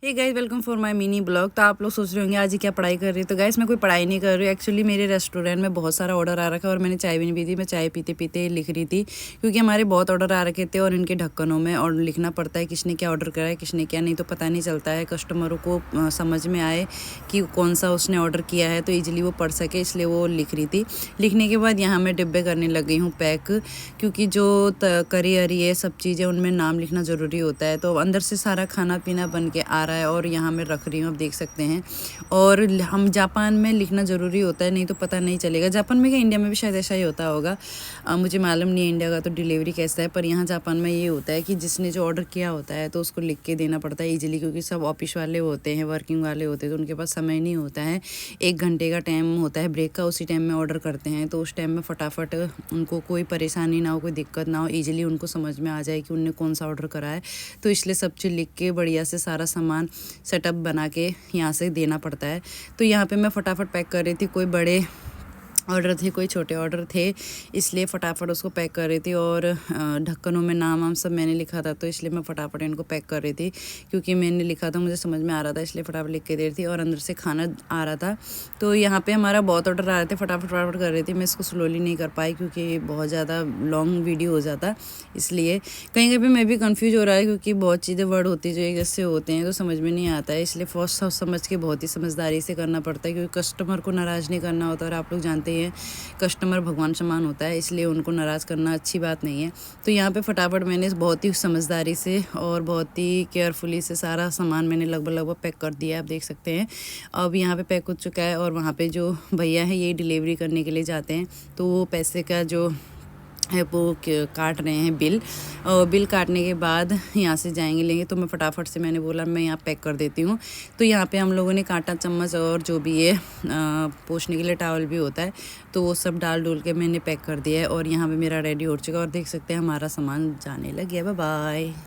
Hey guys, welcome for my mini blog. तो आप लोग सोच रहे होंगे आज ही क्या पढ़ाई कर रही है। तो गाइस मैं कोई पढ़ाई नहीं कर रही हूँ। एक्चुअली मेरे रेस्टोरेंट में बहुत सारा ऑर्डर आ रखा है और मैंने चाय भी नहीं पी थी। मैं चाय पीते पीते लिख रही थी क्योंकि हमारे बहुत ऑर्डर आ रखे थे और इनके ढक्कनों में और लिखना पड़ता है किसने क्या ऑर्डर करा है, किसने क्या नहीं, तो पता नहीं चलता है कस्टमरों को समझ में आए कि कौन सा उसने ऑर्डर किया है, तो ईजिली वो पढ़ सके, इसलिए वो लिख रही थी। लिखने के बाद यहाँ मैं डिब्बे करने लग गई हूँ पैक, क्योंकि जो करी अरी ये सब चीज़ें उनमें नाम लिखना ज़रूरी होता है। तो अंदर से सारा खाना पीना बन के आ रहा है और यहाँ मैं रख रही हूँ, आप देख सकते हैं। और हम जापान में लिखना ज़रूरी होता है, नहीं तो पता नहीं चलेगा। जापान में क्या, इंडिया में भी शायद ऐसा ही होता होगा, मुझे मालूम नहीं है इंडिया का तो डिलीवरी कैसा है, पर यहाँ जापान में ये होता है कि जिसने जो ऑर्डर किया होता है तो उसको लिख के देना पड़ता है ईजिली, क्योंकि सब ऑफिस वाले होते हैं, वर्किंग वाले होते हैं, तो उनके पास समय नहीं होता है। 1 घंटे का टाइम होता है ब्रेक का, उसी टाइम में ऑर्डर करते हैं, तो उस टाइम में फटाफट उनको कोई परेशानी ना हो, कोई दिक्कत ना हो, ईजिली उनको समझ में आ जाए कि उनने कौन सा ऑर्डर करा है। तो इसलिए सब चीज़ लिख के बढ़िया से सारा सामान सेटअप बना के यहाँ से देना पड़ता है। तो यहाँ पे मैं फटाफट पैक कर रही थी, कोई बड़े ऑर्डर थे, कोई छोटे ऑर्डर थे, इसलिए फटाफट उसको पैक कर रही थी। और ढक्कनों में नाम वाम सब मैंने लिखा था, तो इसलिए मैं फटाफट इनको पैक कर रही थी, क्योंकि मैंने लिखा था, मुझे समझ में आ रहा था, इसलिए फटाफट लिख के दे रही थी। और अंदर से खाना आ रहा था, तो यहाँ पे हमारा बहुत ऑर्डर आ रहे थे, फटाफट फटाफट कर रही थी मैं। इसको स्लोली नहीं कर पाई क्योंकि बहुत ज़्यादा लॉन्ग वीडियो हो जाता, इसलिए कहीं कहीं पे मैं भी कंफ्यूज हो रहा है, क्योंकि बहुत चीज़ें वर्ड होती जो एक जैसे होते हैं तो समझ में नहीं आता है, इसलिए फर्स्ट समझ के बहुत ही समझदारी से करना पड़ता है, क्योंकि कस्टमर को नाराज़ नहीं करना होता। और आप लोग जानते हैं कस्टमर भगवान समान होता है, इसलिए उनको नाराज़ करना अच्छी बात नहीं है। तो यहाँ पे फटाफट मैंने बहुत ही समझदारी से और बहुत ही केयरफुली से सारा सामान मैंने लगभग पैक कर दिया, आप देख सकते हैं। अब यहाँ पे पैक हो चुका है और वहाँ पे जो भैया हैं ये डिलीवरी करने के लिए जाते हैं, तो वो पैसे का जो है वो काट रहे हैं बिल, और बिल काटने के बाद यहाँ से जाएंगे लेंगे। तो मैं फटाफट से, मैंने बोला मैं यहाँ पैक कर देती हूँ। तो यहाँ पे हम लोगों ने कांटा चम्मच और जो भी ये पोंछने के लिए टॉवल भी होता है, तो वो सब डाल डूल के मैंने पैक कर दिया है। और यहाँ पे मेरा रेडी हो चुका है और देख सकते हैं हमारा सामान जाने लग गया। Bye bye.